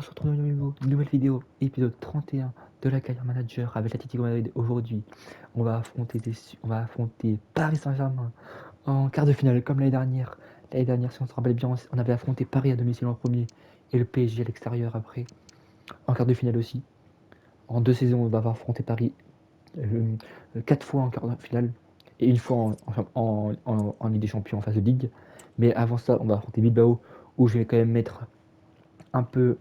On se retrouve dans une nouvelle vidéo, épisode 31 de la Carrière Manager avec l'Atlético Madrid. Aujourd'hui, on va affronter Paris Saint-Germain en quart de finale comme l'année dernière. L'année dernière, si on se rappelle bien, on avait affronté Paris à domicile en premier et le PSG à l'extérieur après. En quart de finale aussi. En 2 saisons, on va avoir affronté Paris 4 fois en quart de finale et une fois en Ligue des Champions en phase de Ligue. Mais avant ça, on va affronter Bilbao où je vais quand même mettre un peu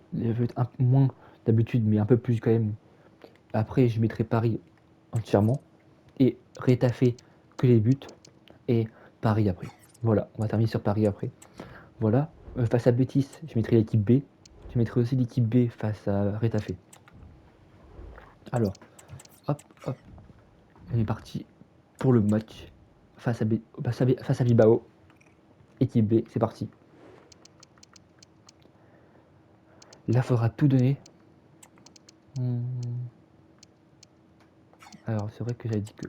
moins d'habitude, mais un peu plus quand même. Après, je mettrai Paris entièrement et Rétafé que les buts et Paris après. Voilà, on va terminer sur Paris après. Voilà, face à Betis, je mettrai l'équipe B. Je mettrai aussi l'équipe B face à Rétafé. Alors, hop, hop, on est parti pour le match face à Bilbao. Équipe B, c'est parti. Là, faudra tout donner. Alors, c'est vrai que j'avais dit que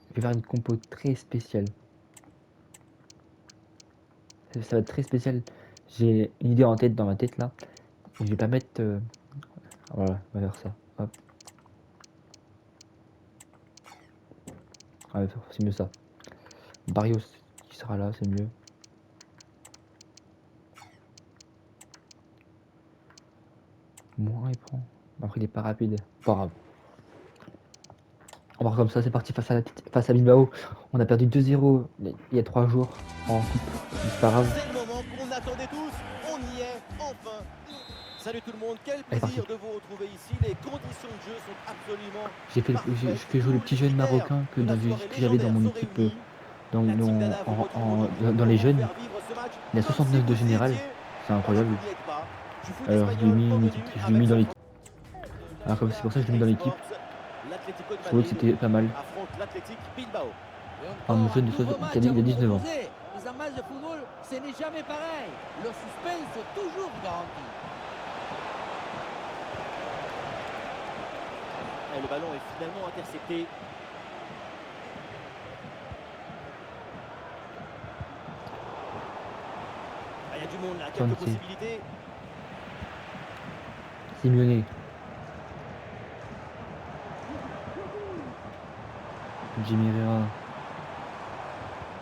je vais faire une compo très spéciale. Ça va être très spécial. J'ai une idée en tête dans ma tête là. Et je vais pas mettre. Voilà, on va faire ça. Hop. Ah, c'est mieux ça. Barrios qui sera là, c'est mieux. Moins il prend. Après il est pas rapide. Pas grave. On va voir comme ça, c'est parti face à Bilbao. On a perdu 2-0 il y a 3 jours en coupe. C'est pas grave. C'est le moment qu'on attendait tous, on y est, enfin. Salut tout le monde, quel Allez, parti. plaisir de vous retrouver ici. Les conditions de jeu sont absolument J'ai parfaites. fait jouer le Tous petit les jeune critères marocain de la soirée que j'avais dans légendaire mon sont équipe. réunis. La team Dada vous retrouve aujourd'hui Dans pour les vous jeunes. faire vivre ce match Il a comme si 69 de vous y général. étiez. C'est Parce que incroyable. vous n'y êtes pas. Du foot Alors je lui ai espagnol mis au une menu équipe. Je lui ai avec mis dans son l'équipe. Alors comme c'est pour ça que je l'ai mis dans l'équipe. l'Atlético de Je trouvais que Madrid c'était pas mal. affronte l'Athletic Bilbao. Un jeune qui a 19 ans. Dans un match de football, ce n'est jamais pareil. Le suspense est toujours garanti. Et le ballon est finalement intercepté. Il y a du monde là, quelques possibilités. Simeone. Jimmy Herrera.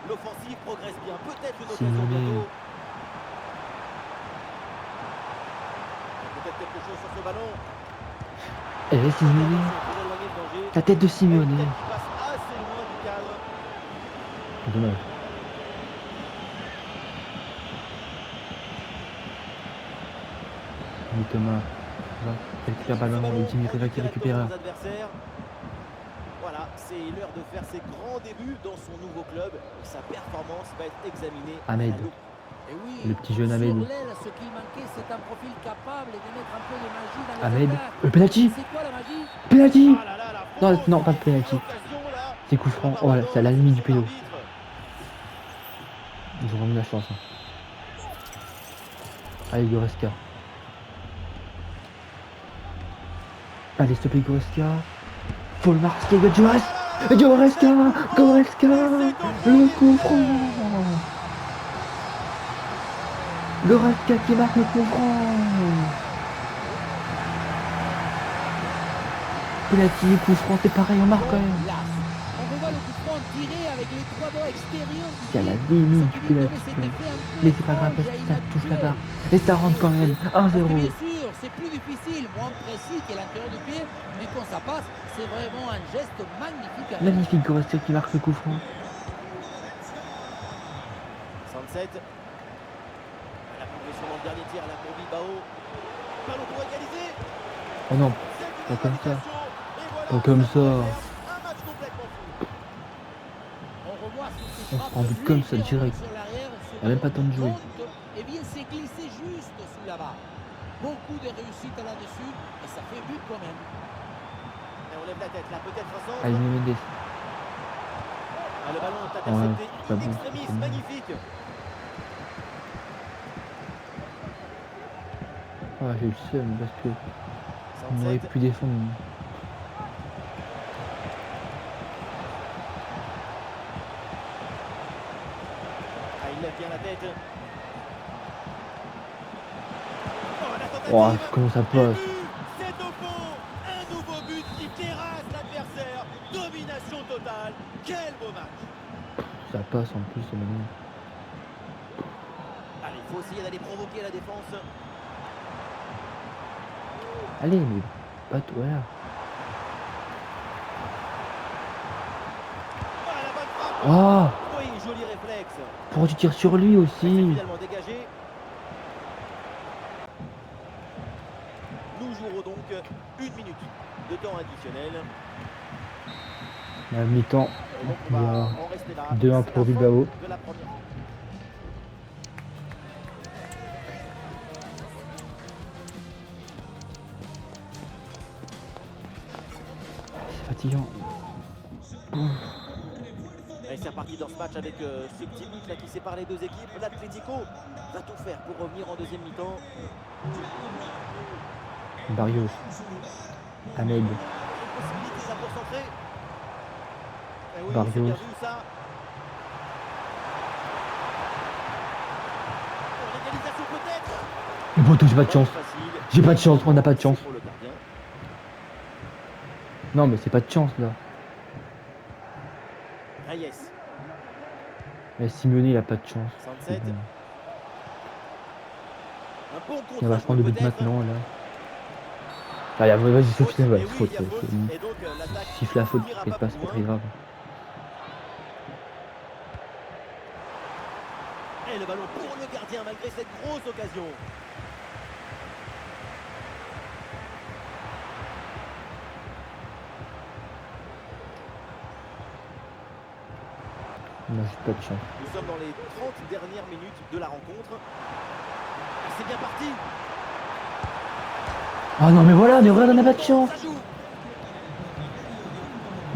L'offensive progresse bien, peut-être une occasion Simeone. bientôt. Peut-être quelque chose sur ce ballon. Eh, Simeone. Pour éloigner le danger. La tête de Simeone. Peut-être qu'il passe assez loin du cadre. Dommage. Thomas. Il récupère le ballon et Jimmy Herrera qui récupère. Voilà, c'est l'heure de faire ses grands débuts dans son nouveau club. Sa performance va être examinée à Ahmed. la loupe. Et oui, Le petit jeune Ahmed. sur l'aile, ce qu'il manquait, c'est un profil capable de mettre un peu de magie dans les Ahmed. attaques. Le penalty. C'est quoi la magie? Penalty. Ah là là, la Non, France, non, pas de penalty. l'occasion, là. C'est coup franc. La Oh, c'est à la part limite du de péno. l'arbitre. Ils ont remis la chance. Hein. Allez, Goreska. Allez, s'il te plaît, Goreska. Faut le marquer, Goreska. Goreska. Le coup franc. Goreska qui marque le coup franc. Penalty, coup franc, c'est pareil, on marque quand même. On revoit le coup franc tiré avec les trois doigts extérieurs. C'est à la limite du penalty. Mais c'est pas grave parce que ça touche la barre. Et ça rentre quand même. 1-0. Bien sûr, c'est plus difficile, moins précis qu'à l'intérieur du pied, mais quand ça passe, c'est vraiment un geste magnifique. Magnifique Goreska qui marque le coup franc. 67. La progression dans le dernier tir là pour Bilbao. Ballon pour égaliser. Oh non, pas comme ça. Pas comme ça. Un match complètement fou. On se prend but comme ça direct. Il n'y a même pas le temps de jouer. Et bien c'est glissé juste sous la barre. Beaucoup de réussite là-dessus et ça fait but quand même. Et on lève la tête là, peut-être un centre. Allez, Mendes. Ah, le ballon est Ouais, intercepté. c'est pas bon. Extremis, magnifique. Ah, j'ai eu le seum parce que on aurait 67. pu défendre. Ah, il lève bien la tête. Oh, tentative. comment ça Et passe? but, c'est au fond. Un nouveau but qui terrasse l'adversaire. Domination totale. Quel beau match. Ça passe en plus, c'est maintenant. Allez, il faut essayer d'aller provoquer la défense. Allez, mais pas toi là. Ah, la bonne frappe. Oh, Oui, joli réflexe. pourquoi tu tires sur lui C'est aussi? finalement dégagé. Nous jouerons donc 1 minute de temps additionnel. À mi-temps, Et donc on il y va a en rester là. 2-1 C'est pour la fin Bilbao. de la première. C'est fatigant. Et c'est reparti dans ce match avec ce petit but là qui sépare les deux équipes. L'Atlético va tout faire pour revenir en deuxième mi-temps. Barrios. Ahmed. Une possibilité là pour centrer. Eh oui, c'est Barrios. bien vu ça. Oh, l'égalisation peut-être. Le poteau, j'ai pas de chance. Facile. J'ai pas de chance, on n'a pas de chance. C'est pour le gardien. Non, mais c'est pas de chance là. Reyes. Mais Simeone, il a pas de chance. C'est Sunset. bon. Un bon contre. Il va se prendre le but maintenant là. Allez, vas-y, sauf Faute. que ouais, Et oui, faute. il y a faute. C'est bon. Et donc l'attaque Siffle la faute, n'ira t'inquiète pas, c'est pas plus très loin. grave. Et le ballon pour le gardien malgré cette grosse occasion. On a juste pas de chance. Nous sommes dans les 30 dernières minutes de la rencontre. Et c'est bien parti. Oh non, mais voilà, on n'a pas de chance. Ça joue.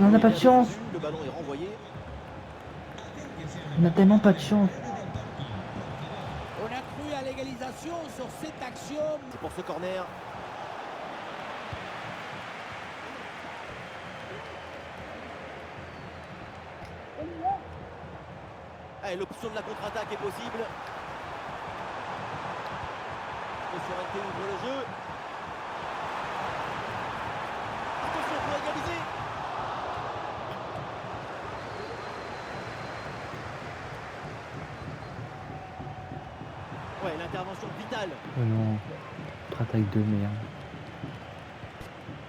On n'a pas de Bien chance. défendu, le ballon est renvoyé. On a tellement pas de chance. On a cru à l'égalisation sur cette action. C'est pour ce corner. Allez, l'option de la contre-attaque est possible. Le Sorrente ouvre le jeu. Attention pour égaliser. Ouais, l'intervention vitale. Oh non. Contre-attaque de merde.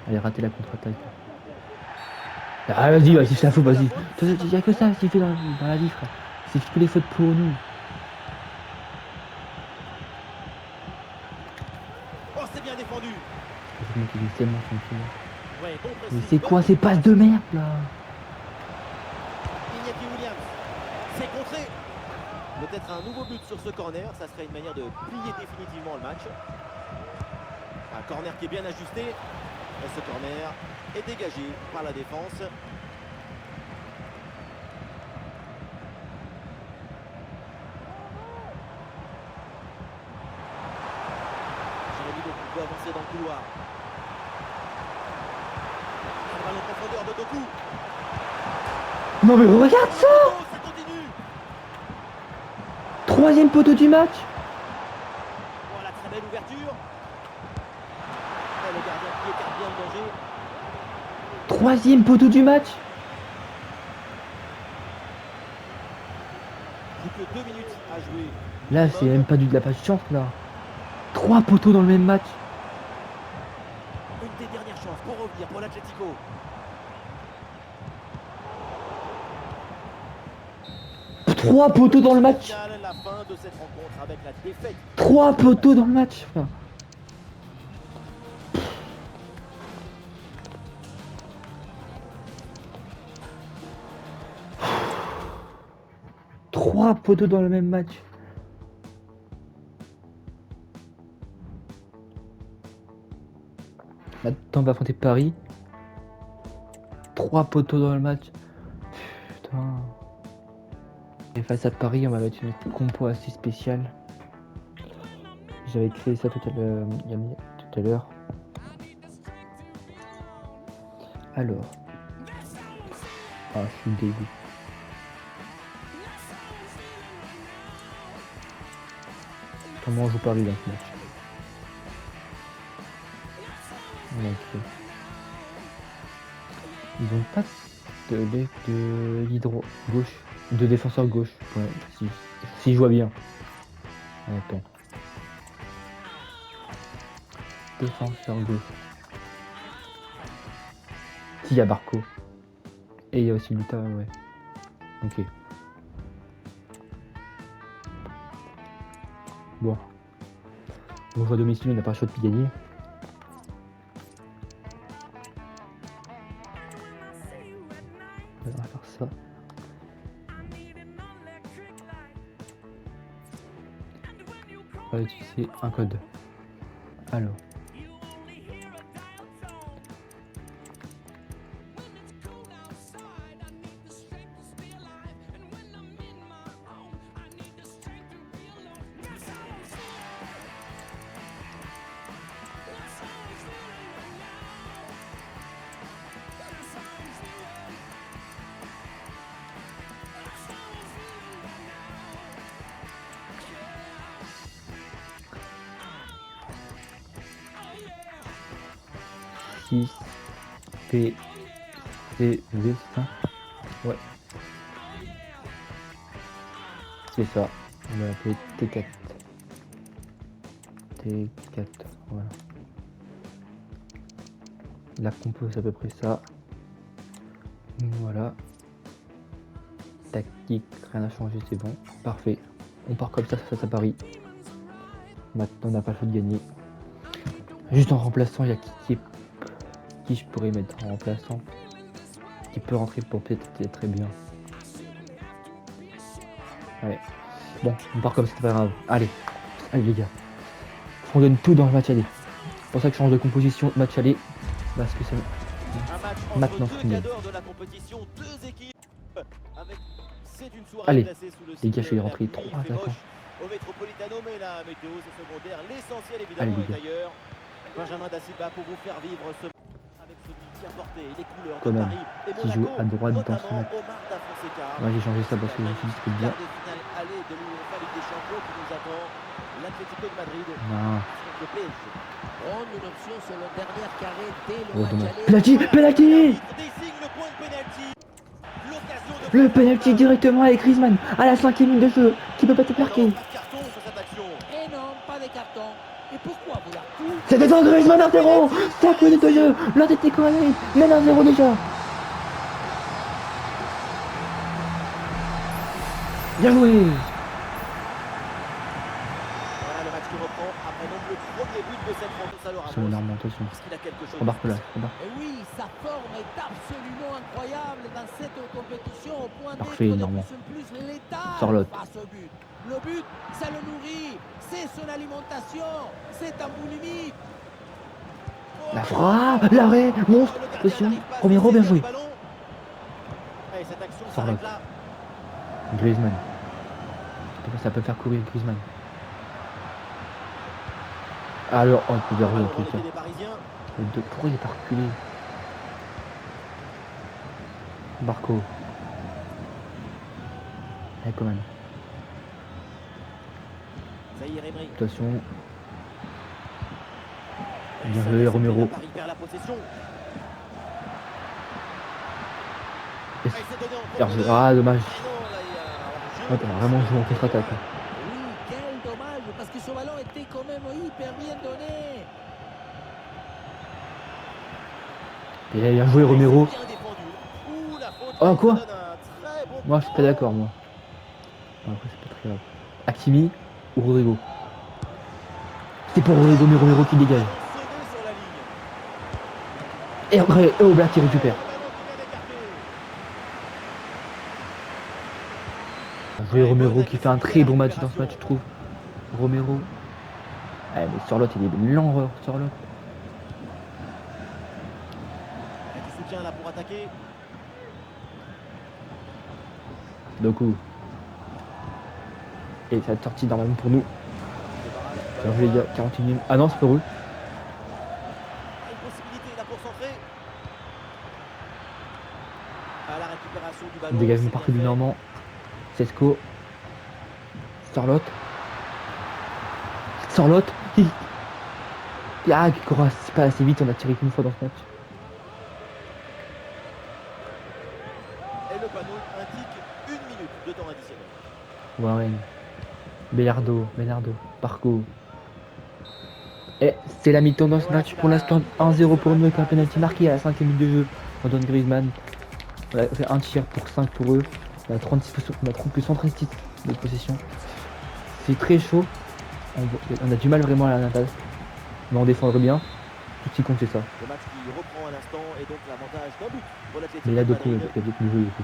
Allez, rater la contre-attaque. Ah, vas-y, siffle la faute, vas-y. Il y a que ça à siffler dans la vie, frère. Siffle que les fautes pour nous. Oh, c'est bien défendu. C'est moi qui dis tellement tranquille. Ouais, bon Mais pressing. c'est quoi ces passes de merde là? Iñaki Williams. C'est contré. Peut-être un nouveau but sur ce corner. Ça serait une manière de plier définitivement le match. Un corner qui est bien ajusté. Et ce corner est dégagé par la défense. Jérémy Doku peut avancer dans le couloir. Le ballon en profondeur de Doku. Non mais regarde ça! Oh, ça continue. Troisième poteau du match! Voilà, très belle ouverture. Et le gardien qui écarte bien le danger. Troisième poteau du match! Plus que 2 minutes à jouer. Là, c'est même pas de la pas de chance là. Trois poteaux dans le même match. Une des dernières chances pour revenir pour l'Atlético. Trois poteaux dans le match. Finale, la fin de cette rencontre avec la défaite. Trois poteaux dans le match, frère. Trois poteaux dans le même match. Maintenant, on va affronter Paris. Trois poteaux dans le match. Putain. Et face à Paris, on va mettre une compo assez spéciale. J'avais créé ça tout à l'heure. Alors. Ah, je suis dégoût. Comment on joue Paris dans ce match? Ok. Ils ont pas de l'hydro gauche, de défenseur gauche. Ouais, si je vois bien. Attends. Défenseur gauche. Si, il y a Barco. Et il y a aussi Luta, ouais. Ok. Bon. On joue à domicile, on n'a pas le choix de gagner. On va faire ça. On va utiliser un code. Alors. P C V ça. Ouais. C'est ça. On va l'appeler T4. T4. Voilà. La compo c'est à peu près ça. Voilà. Tactique, rien à changer, c'est bon. Parfait. On part comme ça face à Paris. Maintenant on n'a pas le choix de gagner. Juste en remplaçant, il y a qui je pourrais mettre en remplaçant, qui peut rentrer pour peut-être être très bien. Ouais. Bon, on part comme ça, c'est pas grave. Allez les gars. On donne tout dans le match aller. C'est pour ça que je change de composition match aller. Parce que c'est maintenant deux cadors de la compétition, deux équipes. C'est une soirée allez, placée sous le les gars, signe je vais de rentrer la pluie, 3 il fait attaquants. moche au Metropolitano, mais la météo c'est secondaire. L'essentiel Allez, évidemment les est gars. ailleurs. Benjamin Da Silva pour vous faire vivre ce avec celui qui a porté les couleurs Quand de même, Paris et qui joue Monaco, à droite dans ce notamment match. Omar Da Fonseca. Moi j'ai changé ça parce que je me suis dit que c'était bien. Quart de finale aller de l'UEFA Ligue des Champions qui nous attend. L'Atlético de Madrid Non. contre le PSG. Prendre une option sur le dernier carré dès le Oh, match dommage. aller. Penalty, penalty. Désigne le point de penalty. L'occasion de Le penalty directement avec Griezmann à la 5e minute de jeu, qui peut pas être Oh non, marqué. pas de carton sur cette action. Et non, pas de carton. Et pourquoi vouloir tout? C'était dans Griezmann 1-0. 5 minutes de jeu, l'Atlético Madrid mène 1-0 déjà. Bien joué. Voilà le match qui reprend après donc le premier but de cette rencontre. Ça le Sur le Ramos. Normand, attention. Parce qu'il a quelque chose. Remarque là, remarque. Et oui, sa forme est absolument incroyable dans cette compétition au point Parfait, d'être de Normand. plus en plus létal Charlotte. face au but. Le but, ça le nourrit, c'est son alimentation, c'est un boulimie. La frappe, l'arrêt, monstre, attention, Romero, bien joué. Et cette action Charlotte. s'arrête là. Griezmann. Ça peut faire courir Griezmann. Alors, oh, il peut Ballon verrouiller dans en les tout pieds cas. des Parisiens. Pourquoi il est pas reculé? Barco. Allez, quand même. Zahir Emery. Attention. Bien joué, Romero. Paris perd la possession. Et Il s'est donné en alors, profondeur. ah, dommage. Et non, là, il y a un Ouais, jeu. t'as vraiment joué en contre-attaque. Hein. Oui, quel dommage, parce que ce ballon était quand même hyper bien donné. Et là, il a joué Romero. Bien défendu. Ouh, la faute Oh, qui quoi? donne un très bon Moi, je suis pas d'accord, moi. Bon, après, c'est pas très grave. Hakimi ou Rodrigo? C'est pour Rodrigo, mais Romero qui dégage. ballon sauvé sur la ligne. Et après, Oblak qui récupère. Le ballon qui vient d'écarter. Joué Romero qui fait un très bon match dans ce match, je trouve. Romero. Eh, mais sur l'autre, il est lent, sur l'autre. Il y a du soutien là pour attaquer. Doku. Et ça a sorti normalement pour nous. Bien joué les gars, 41e. Ah non, c'est pas eux. Une possibilité là pour centrer. À la récupération du ballon. Dégagement c'est partout bien du fait. Normand. Sesco. Charlotte. Charlotte. Ah, c'est pas assez vite, on a tiré qu'une fois dans ce match. Et le panneau indique 1 minute de temps additionnel. Warren. Bellardo, Parco. Et c'est la mi-temps dans Et ce voilà, match. c'est Pour la l'instant, mi-temps de 1-0 ce pour nous match avec un à penalty l'Estade de marqué à la Liège. 5e minute de jeu. Antoine Griezmann. On a fait un tir pour 5 pour eux. On a 36%, on a plus 136 de possession. C'est très chaud. On a du mal vraiment à la passe. Mais on défendre bien. Tout ce qui compte, c'est ça. Le match qui reprend à l'instant et donc l'avantage d'un but pour Mais l'Atlético là, de Doku, Madrid. il a beaucoup joué, Doku.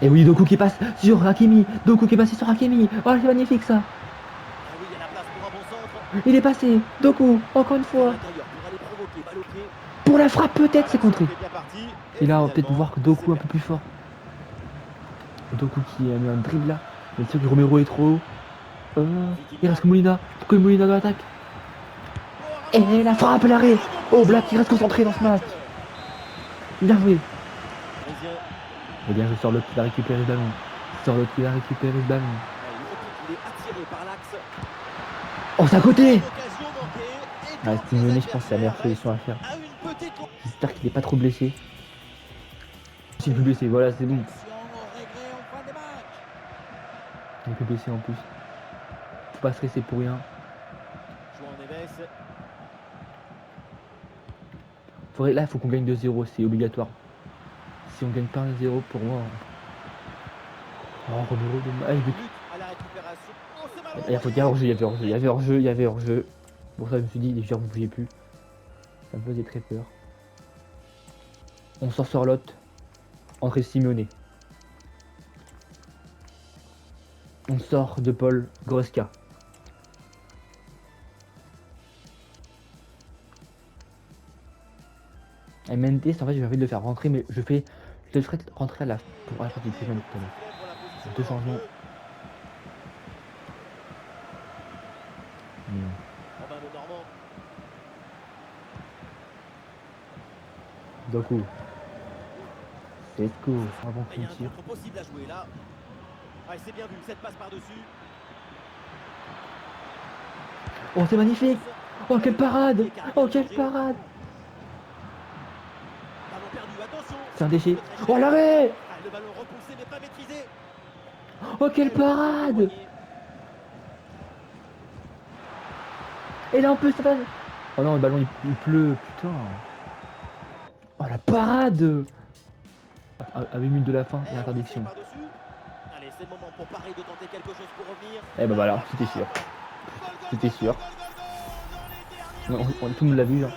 Et oui, Doku qui passe sur Hakimi. Doku qui est passé sur Hakimi. Oh, c'est magnifique ça. Ah oui, il y a la place pour un bon centre. Il est passé. Doku, encore une Vers fois. l'intérieur pour aller provoquer, balle au pied. Pour la frappe, peut-être, c'est contré. L'action était bien partie. Et là, on va peut-être finalement, voir c'est Doku un peu perdu. plus fort. Doku qui a mis un dribble là. Mais le truc, Romero est trop haut. Il reste que Molina. Que Molina dans l'attaque. Et la frappe, l'arrêt. Oh, Black qui reste concentré dans ce match. Bien joué. Parisien. Et bien, je sors l'autre qui va récupérer le ballon. Sors l'autre qui va récupérer le ballon. Il est attiré par l'axe. Oh, c'est à côté. Occasion manquée. Et Ah, donc Simeone, les je pense que c'est la meilleure adversaires solution à faire. restent à une petite. J'espère qu'il n'est pas trop blessé. S'il est plus blessé, voilà, c'est bon. Attention au regret en fin de match. Il est plus blessé en plus. Faut pas stresser pour rien. João Neves. Là, il faut qu'on gagne 2-0, c'est obligatoire. Si on gagne pas 1-0, pour moi. Oh, Romero, dommage. Lutte à la récupération. Oh, c'est mal Il y avait hors-jeu, il y avait hors-jeu. Pour ça, je me suis dit, les joueurs, vous bougez plus. Ça me faisait très peur. On sort sur l'autre. Entrée Simeone. On sort de Paul Goretzka. Et Mendes, en fait, j'ai envie de le faire rentrer, mais je le ferai rentrer pour la partie de Griezmann tout à l'heure. Deux changements. Robin Le Normand. Doku. C'est cool. Avant Il y qu'on a un tire. contre possible à jouer là. Ah, c'est bien vu, cette passe par-dessus. Oh, c'est magnifique. Oh, quelle parade. Oh, quelle parade. Ballon perdu, attention. C'est un déchet. Oh, l'arrêt. Ah, le ballon repoussé mais pas maîtrisé. Oh, quelle parade. Et là, on peut ça passe. Oh non, le ballon, il pleut. Putain. Oh, la parade. À 8 minutes de la fin, il y a interdiction. Allez, c'est le moment pour Paris de tenter quelque chose pour revenir. Eh ben voilà, c'était sûr. C'était sûr. Non, tout le monde l'a vu. Hein.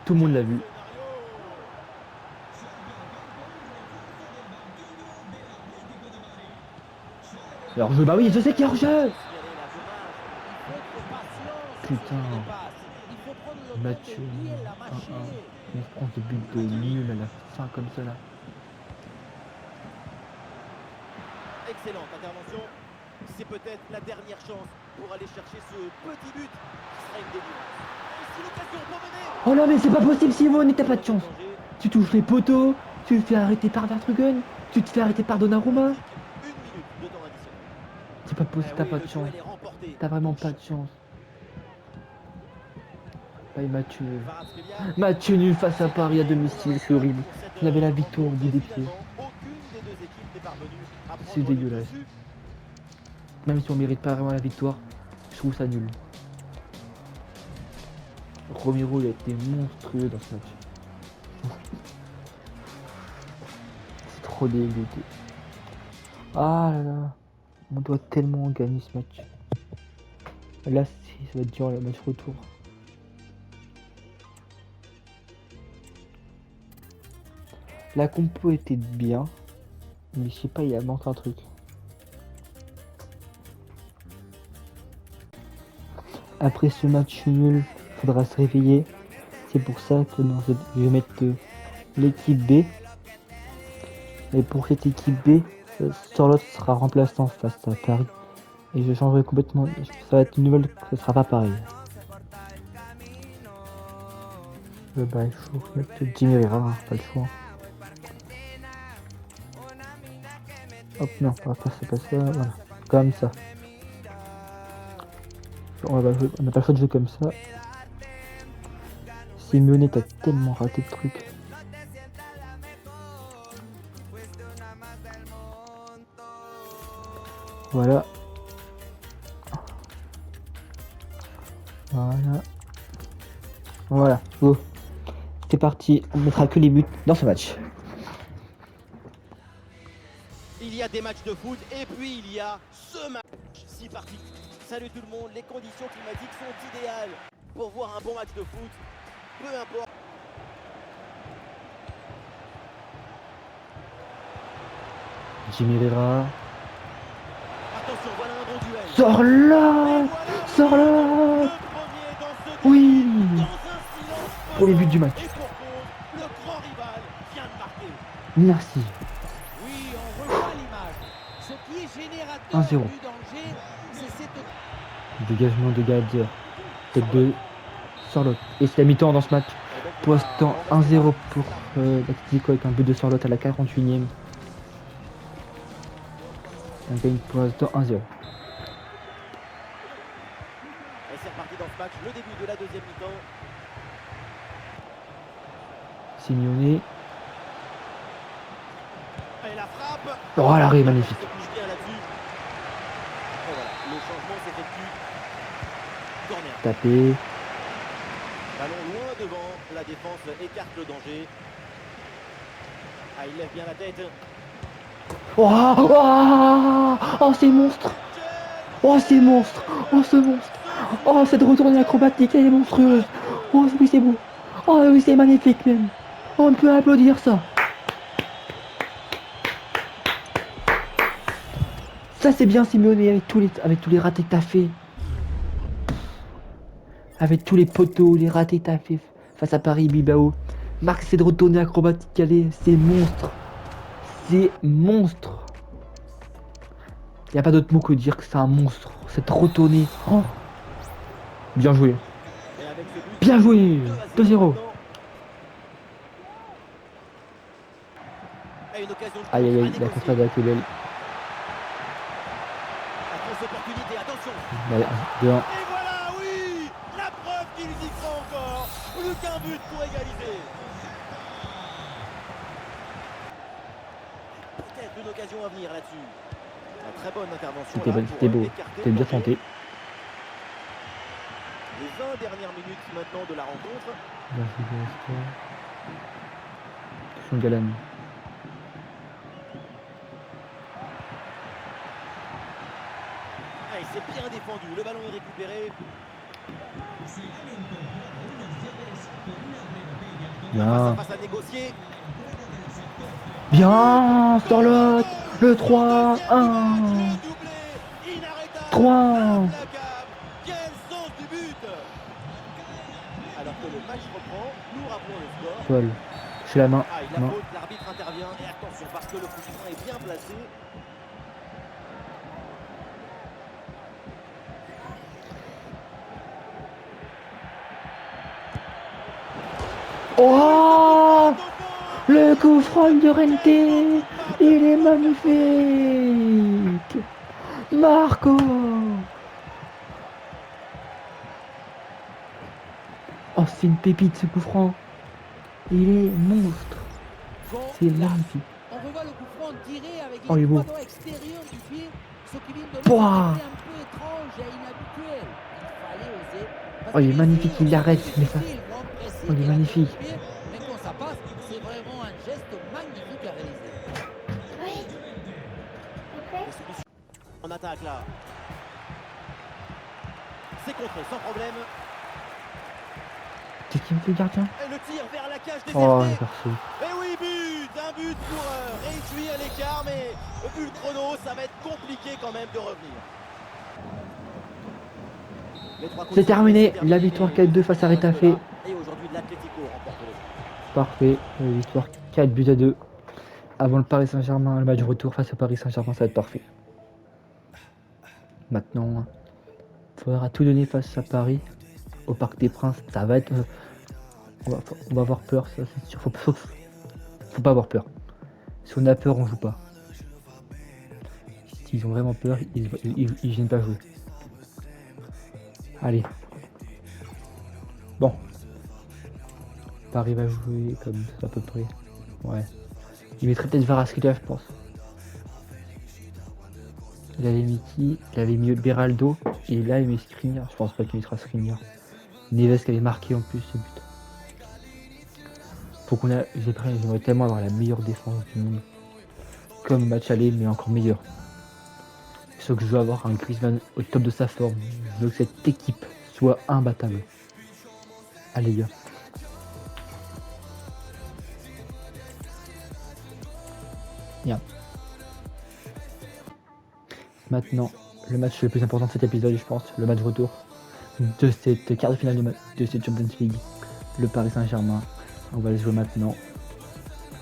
Tout le monde l'a vu. Alors je bah oui, je sais qu'il y a hors-jeu. Putain. Mathieu 1-1. On se prend des buts de nul à la fin comme ça là. Excellente intervention. C'est peut-être la dernière chance pour aller chercher ce petit but qui sera une délivrance. C'est l'occasion pour mener. Oh non mais c'est pas possible Simone, t'as pas de chance. Tu touches les poteaux, tu te fais arrêter par Vertrugen, tu te fais arrêter par Donnarumma. 1 minute de temps additionnel. C'est pas possible, t'as pas de chance. T'as vraiment pas de chance. Allez Mathieu. Mathieu nul face à Paris à domicile, c'est horrible. Il avait la victoire au bout des pieds. C'est dégueulasse. Même si on mérite pas vraiment la victoire, je trouve ça nul. Romero il a été monstrueux dans ce match. C'est trop dégoûté. Ah là là. On doit tellement gagner ce match. Là ça va être dur le match retour. La compo était bien, mais je sais pas, il a manqué un truc. Après ce match nul, faudra se réveiller. C'est pour ça que je vais mettre l'équipe B. Et pour cette équipe B, Sorloth sera remplaçant face à Paris. Et je changerai complètement. Ça va être une nouvelle, ça sera pas pareil. Bah, il faut mettre Jimmy Rivera, hein, pas le choix. Hop, non, c'est pas ça, voilà. Comme ça. On n'a pas le choix de jouer comme ça. Simeone, t'as tellement raté le truc. Voilà. Voilà. Voilà. Go. C'est parti. On mettra que les buts dans ce match. Il y a des matchs de foot et puis il y a ce match si particulier. Salut tout le monde, les conditions climatiques sont idéales pour voir un bon match de foot, peu importe. Jimmy Rivera. Attention, voilà un bon duel. Sors-là. Et voilà Sors-là. le premier dans ce Oui. dans un silence Premier but du match. et pour cause, le grand rival vient de marquer. Merci. Oui, on revoit l'image. Ce qui est générateur 1-0. du danger, c'est cette Dégagement de Gadier. Tête de Sorlotte. Et c'est la mi-temps dans ce match. Pour l'instant, 1-0 pour l'Atlético avec un but de Sorlotte à la 48e. On gagne pour l'instant 1-0. Et c'est reparti dans ce match, le début de la deuxième mi-temps. Simeone. Et la frappe. Oh, l'arrêt magnifique. Il se bouge bien là-dessus. Et voilà, le changement s'effectue. Corner. Tapé. Ballon loin devant, la défense écarte le danger. Ah, il lève bien la tête. Oh, oh, oh c'est monstre. Oh, c'est monstre. Oh, ce monstre. Oh, cette retournée acrobatique, elle est monstrueuse. Oh, oui, c'est beau. Oh, oui, c'est magnifique même. Oh, on peut applaudir ça. Ça, c'est bien, Simeone, avec tous les ratés que t'as fait. Avec tous les poteaux, les ratés que t'as fait face à Paris Bilbao. Marc, c'est de retourner acrobatique, allez, c'est monstre. C'est monstre. Y a pas d'autre mot que dire que c'est un monstre. Cette retournée. Oh. Bien joué. Et avec ce but, Bien joué. 2-0. Et une occasion de Aïe aïe à aïe, la négocier. contre-attaque est belle. La grosse opportunité, attention. Allez, 2-1. Et voilà, oui, la preuve qu'ils y croient encore. Plus qu'un but pour égaliser. Peut-être une occasion à venir là-dessus. Une très bonne intervention. C'était là, bon, pour c'était beau. écarter C'était le bien danger. tenté. Les 20 dernières minutes maintenant de la rencontre. Bien joué, Gaston. Son Galan. Ah, et c'est bien défendu. Le ballon est récupéré. Face à Bien. face à négocier. Bien, Sorlotte. Le 3-1. Le doublé. Inarrêtable. 3-1. Implacable. Quel sens du but. Alors que le match reprend, nous rappelons le score. Paul. Chez la main. Ah, il a Non. faute, l'arbitre intervient. Et attention, parce que le coup de frein est bien placé. Oh, le coup franc de Rente. Il est magnifique. Marco. Oh, c'est une pépite ce coup franc. Il est monstre. Bon, C'est là, magnifique. on revoit le coup franc tiré avec Oh, il est beau. l'équateur extérieur du pied, ce qui vient de donner Pouah. un effet un peu étrange et inhabituel. Il fallait oser. Parce Oh, il est que magnifique, ici, il l'arrête, c'est mais ça- difficile, moins précis Oh, il est qu'il a magnifique. sur le pied, mais quand ça passe, c'est vraiment un geste magnifique à réaliser. Les solutions en attaque là. C'est contré sans problème. Qu'est-ce qu'il me fait, le gardien? Et le tir vers la cage des Oh, désertés. perso. Et oui, but. Un but pour réduire l'écart. Mais vu le chrono, ça va être compliqué quand même de revenir. Les trois coups C'est de sifflet, terminé. c'est La victoire 4-2 face à Reste Retafe. là. Et aujourd'hui, l'Atlético remporte le jeu. Parfait. Victoire 4-2. Avant le Paris Saint-Germain, le match retour face au Paris Saint-Germain, ça va être parfait. Maintenant, il faudra tout donner face à Paris, au Parc des Princes. Ça va être. On va avoir peur, ça c'est sûr. Faut pas avoir peur. Si on a peur, on joue pas. S'ils ont vraiment peur, ils viennent pas jouer. Allez. Bon. Paris va jouer comme ça à peu près. Ouais. Il mettrait peut-être Kvaratskhelia, je pense. Il avait mis qui? Il avait mis Beraldo. Et là, il met Skriniar. Je pense pas qu'il mettra Skriniar. Neves qui avait marqué en plus ce but. Faut qu'on a. J'aimerais tellement avoir la meilleure défense du monde. Comme match aller, mais encore meilleur. Sauf que je veux avoir un Griezmann au top de sa forme. Je veux que cette équipe soit imbattable. Allez, gars. Bien. Maintenant, le match le plus important de cet épisode, je pense, le match retour de cette quart de finale de cette Champions League, le Paris Saint-Germain. On va le jouer maintenant.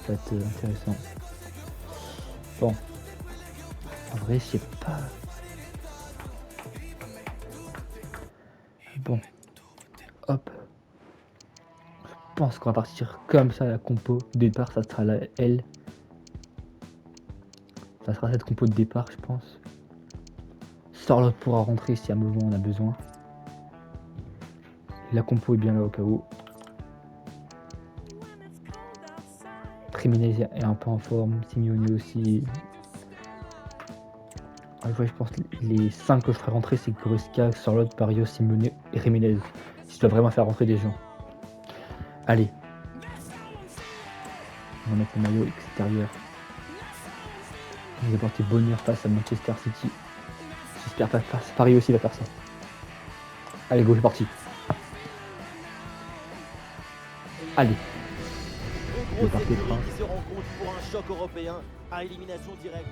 Ça va être intéressant. Bon. En vrai, je sais pas. Bon. Hop. Je pense qu'on va partir comme ça, la compo de départ, ça sera la L. Ça sera cette compo de départ, je pense. Charlotte pourra rentrer si à un moment on a besoin. La compo est bien là au cas où. Jiménez est un peu en forme, Simeone aussi. Ouais, je pense que les 5 que je ferai rentrer, c'est Goretzka, Charlotte, Barrios, Simeone et Jiménez. Si je dois vraiment faire rentrer des gens. Allez. On va mettre le maillot extérieur. On va porter bonheur face à Manchester City. J'espère pas face. Paris aussi va faire ça. Allez, go, c'est parti. Allez. Le Parc des Princes. qui se rencontre pour un choc européen à élimination directe.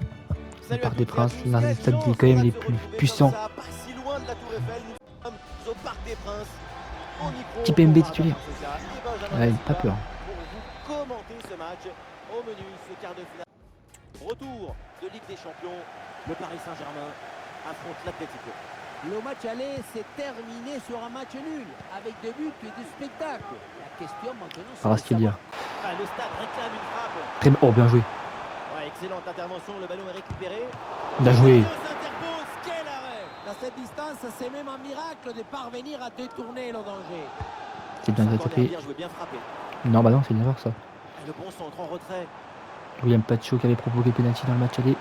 Le Parc des Princes, l'un des stades quand même les plus puissants. Pas si loin de la Tour Eiffel, nous sommes au Parc des Princes. Au micro, Kimpembe on va titulaire. et Benjamin Ouais, Silva pas peur. pour vous commenter ce match au menu, ce quart de finale. Retour de Ligue des Champions, le Paris Saint-Germain affronte l'Atlético. Le match aller s'est terminé sur un match nul, avec des buts et du spectacle. La question maintenant, c'est Alors, ce qu'il y a. Ah, le stade réclame une frappe. Très oh, bien joué. Ouais, excellente intervention, le ballon est récupéré. Bien joué. S'interpose, quel arrêt! À cette distance, c'est même un miracle de parvenir à détourner le danger. C'est bien Corner tapé. bien joué, bien frappé. Non, bah non, c'est une erreur ça. Le bon centre en retrait. William Pacho qui avait provoqué penalty dans le match aller.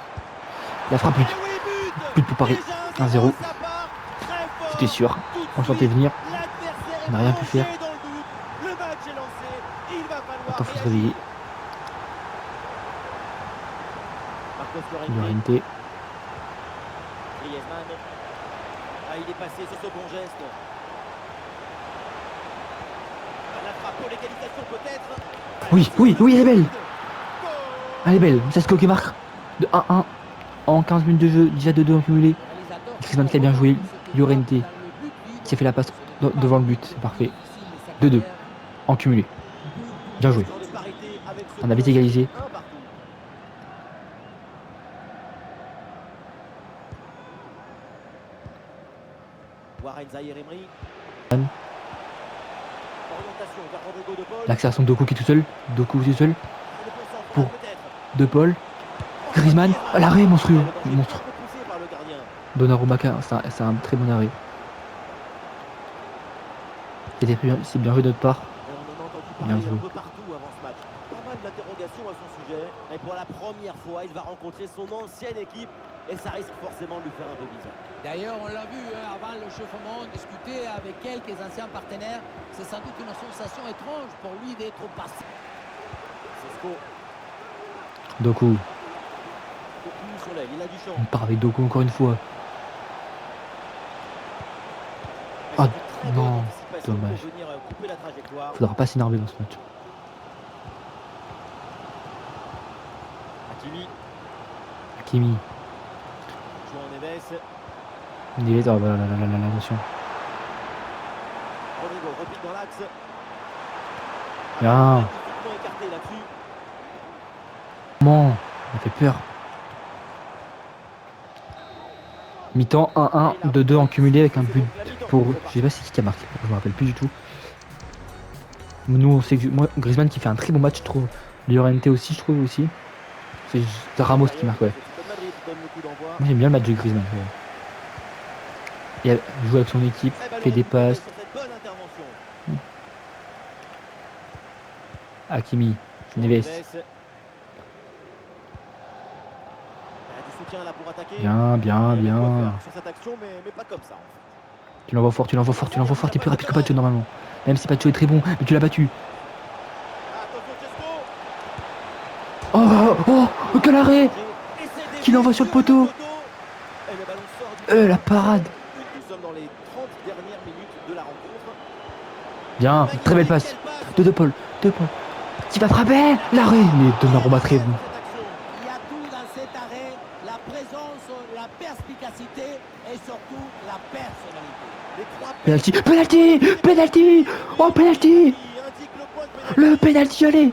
La frappe, but. Et oui, but! But pour Paris. Déjà, 1-0. ça part très fort. C'était sûr. Tout de On sentait suite, venir. l'adversaire On n'a est rien pu plongé faire. dans le doute. Le match est lancé. Il va falloir Attends, faut se réagir. réveiller. Marcos Llorente. Llorente. Griezmann. Ah, il est passé sur ce bon geste. La frappe pour l'égalisation peut-être. Oui, oui, oui, elle est belle. Goal. Elle est belle. Sesko qui marque. De 1-1. En 15 minutes de jeu. Déjà 2-2 en cumulé. Griezmann qui a bien joué. Llorente qui a fait la passe devant le but. C'est parfait. 2-2. En cumulé. Bien joué. On a vite égalisé. Warren Zaïre-Emery. Anne. Orientation vers Rodrigo de Paul. L'accélération de Doku qui est tout seul. Doku tout seul. Le bon centre, Pour peut-être. De Paul. Griezmann. À l'arrêt monstrueux. Monstre. Repoussé par le gardien. Donnarumma, c'est un très bon arrêt. C'est bien joué de notre part. Et on en a entendu Bien parler joué. un peu partout avant ce match. Pas mal d'interrogations à son sujet. Et pour la première fois, il va rencontrer son ancienne équipe. Et ça risque forcément de lui faire un peu bizarre. D'ailleurs, on l'a vu avant l'échauffement, discuter avec quelques anciens partenaires. C'est sans doute une sensation étrange pour lui d'être passé. Sesko. Doku. Beaucoup sur l'aile, il a du champ. On part avec Doku encore une fois. Et Ah, c'est une très bonne non, anticipation dommage. pour venir couper la trajectoire. Faudra pas s'énerver dans ce match. Hakimi. Hakimi. João Neves. Neves, oh là là là là là, attention. Rodrigo repique dans l'axe. Bien. Magnifiquement écarté là-dessus. Comment? On a fait peur. Mi-temps 1-1, 2-2 en cumulé avec un but pour. Je sais pas si c'est qui a marqué, je me rappelle plus du tout. Nous on sait que moi Griezmann qui fait un très bon match je trouve. Llorente aussi je trouve aussi. C'est Ramos qui marque ouais. Madrid donne le coup d'envoi. Moi j'aime bien le match de Griezmann. Ouais. Il joue avec son équipe, Très ballon fait des récupéré passes. sur cette bonne intervention. Hakimi, João Neves. Neves. Il y a du soutien là pour attaquer. Bien, bien, Il y avait de quoi bien. faire sur cette action, mais pas comme ça. En fait. Tu l'envoies fort, tu l'envoies fort, tu l'envoies fort. T'es plus rapide que Pacho normalement. Même si Pacho est très bon, mais tu l'as battu. Attention, Chesco. Oh, oh, quel arrêt! Et c'est Qui l'envoie sur le poteau. Et le ballon sort du La parade. Nous sommes dans les 30 dernières minutes de la rencontre. Bien, très belle passe. De Paul, De Paul. Qui va frapper? L'arrêt. Mais Donnarumma très bon. Il y a tout dans cet arrêt, la présence, la perspicacité et surtout la personnalité. Penalty, penalty, penalty. Oh, penalty. Le penalty, allez.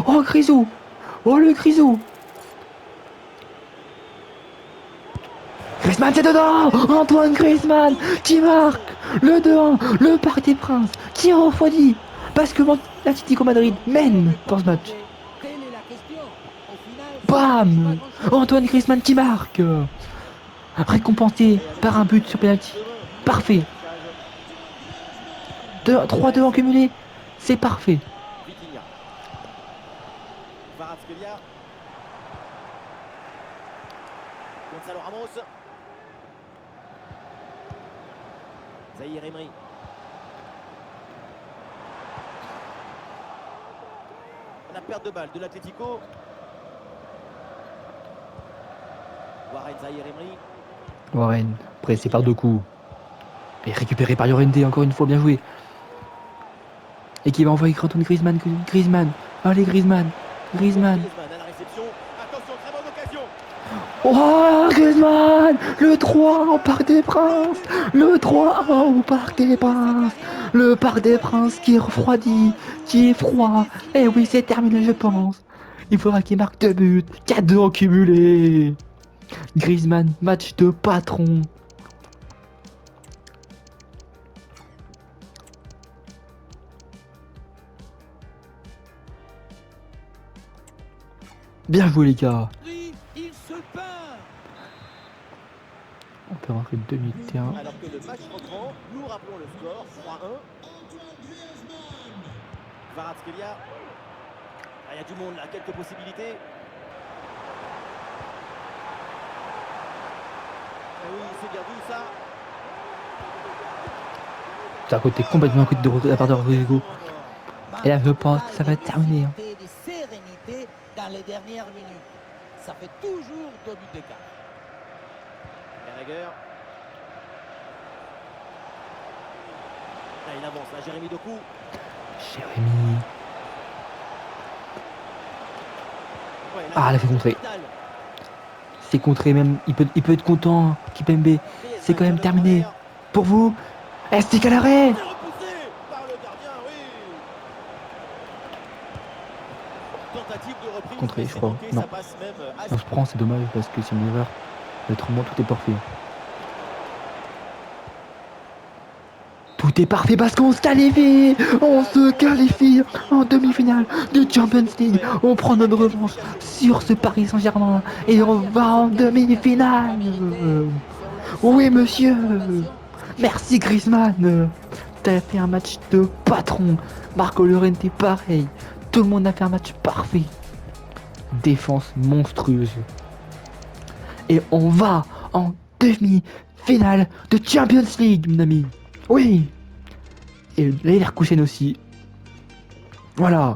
Oh, Grisou. Oh, le Grisou. Griezmann, c'est dedans. Antoine Griezmann qui marque le 2-1, le Parc des Princes, qui refroidit. Parce que l'Atlético Madrid mène pour ce match. Bam! Antoine Griezmann qui marque. Récompensé par un but sur penalty. Parfait. 3-2 en cumulé. C'est parfait. Vitinha. Kvaratskhelia. Gonzalo Ramos. Zahir Emery. La perte de balle de l'Atlético. Warren Zahir Emery. Warren, pressé par deux coups. Et récupéré par Llorente, encore une fois, bien joué. Et qui va envoyer Antoine Griezmann. Griezmann. Allez, Griezmann. Griezmann. À la réception. Attention, très bonne occasion. Oh, Griezmann. Le 3 au Parc des Princes. Le 3-1 au Parc des Princes. Le Parc des Princes qui est refroidi, qui est froid. Et oui, c'est terminé, je pense. Il faudra qu'il marque 2 buts. 4-2 en cumulé. Griezmann, match de patron. Bien joué les gars. Il se peint. On peut rentrer demi-terrain. Alors que le match reprend, nous rappelons le score 3-1. Kvaratskhelia. Ah, il y a du monde là, quelques possibilités. Ah oui, c'est bien vu ça. C'est à côté, complètement à côté de la part de Rodrigo. Et là, je pense que ça va être terminé. Hein. De sérénité dans les dernières minutes. Ça fait toujours 2 buts d'écart. Gallagher. Là, il avance, là, Jérémy Doku. Jérémy. Ouais, là, Ah, elle a fait contrer. vital. C'est contré même. Il peut être content. Kipembe. C'est quand même terminé. Pour vous. C'est quel arrêt? C'est repoussé par le gardien, oui. Tentative de reprise. Contré, mais je c'est crois. manqué, Non. ça passe même On se prend, c'est dommage parce que c'est une erreur. Autrement, tout est parfait. Tout est parfait parce qu'on se qualifie. On se qualifie en demi-finale de Champions League. On prend notre revanche sur ce Paris Saint-Germain et on va en demi-finale. Oui, monsieur. Merci Griezmann. T'as fait un match de patron. Marco Llorente pareil. Tout le monde a fait un match parfait. Défense monstrueuse. Et on va en demi-finale de Champions League, mon ami. Oui. Et Leverkusen aussi. Voilà.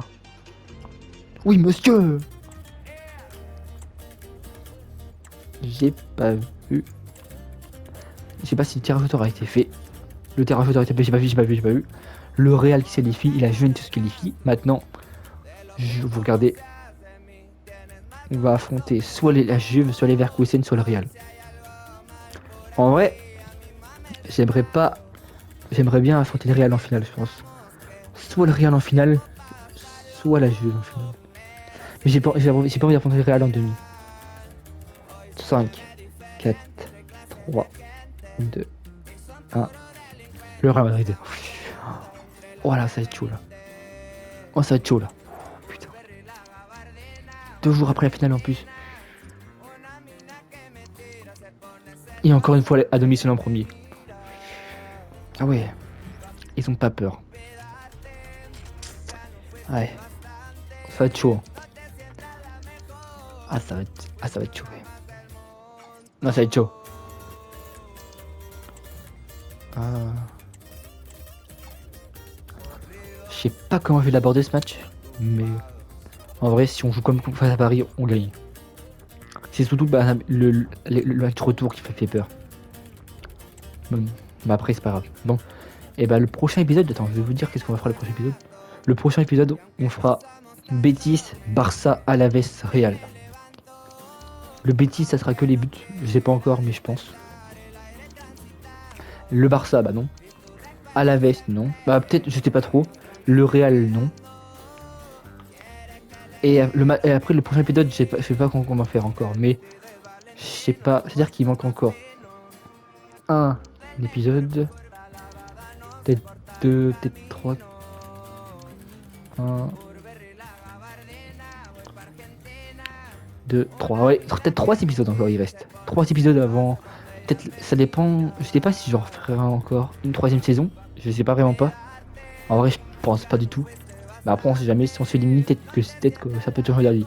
Oui, monsieur. J'ai pas vu. Je sais pas si le tirage au sort a été fait. Le tirage au sort a été fait, j'ai pas vu. Le Real qui se qualifie, il a Juventus qui se qualifie. Maintenant, vous regardez. On va affronter soit la Juve, soit les Leverkusen, soit le Real. En vrai, j'aimerais bien affronter le Real en finale, je pense. Soit le Real en finale, soit la Juve en finale. Mais j'ai pas envie d'affronter le Real en demi. 5, 4, 3, 2, 1. Le Real Madrid. Oh là, ça va être chaud là. Oh, ça va être chaud là. Putain. 2 jours après la finale en plus. Et encore une fois à domicile en premier. Ah ouais. Ils ont pas peur. Ouais. Ça va être chaud. Ah ça va être chaud. Ouais. Non, ça va être chaud. Ah. Je sais pas comment je vais l'aborder ce match, mais en vrai, si on joue comme face à Paris, on gagne. C'est surtout le match retour qui fait peur. Bon, bah après, c'est pas grave. Bon, et bah le prochain épisode, attends, je vais vous dire qu'est-ce qu'on va faire le prochain épisode. Le prochain épisode, on fera Betis, Barça, Alaves, Real. Le Betis, ça sera que les buts, je sais pas encore, mais je pense. Le Barça, bah non. Alaves, non. Bah peut-être, je sais pas trop. Le Real, non. Et après le prochain épisode, je sais pas comment on va faire encore, mais je sais pas, c'est-à-dire qu'il manque encore un épisode, peut-être 2, peut-être 3, 1, 2, 3, ouais, peut-être 3 épisodes encore il reste. 3 épisodes avant, peut-être, ça dépend, je sais pas si j'en referai encore une 3ème saison, je sais pas vraiment pas. En vrai, je pense pas du tout. Mais après, on sait jamais, si on se fait limiter, peut-être que ça peut changer d'avis.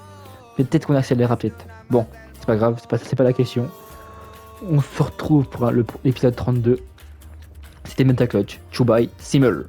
Mais peut-être qu'on accélérera peut-être. Bon, c'est pas grave, c'est pas la question. On se retrouve pour l'épisode 32. C'était Menta Clutch. Choubai, Simmel.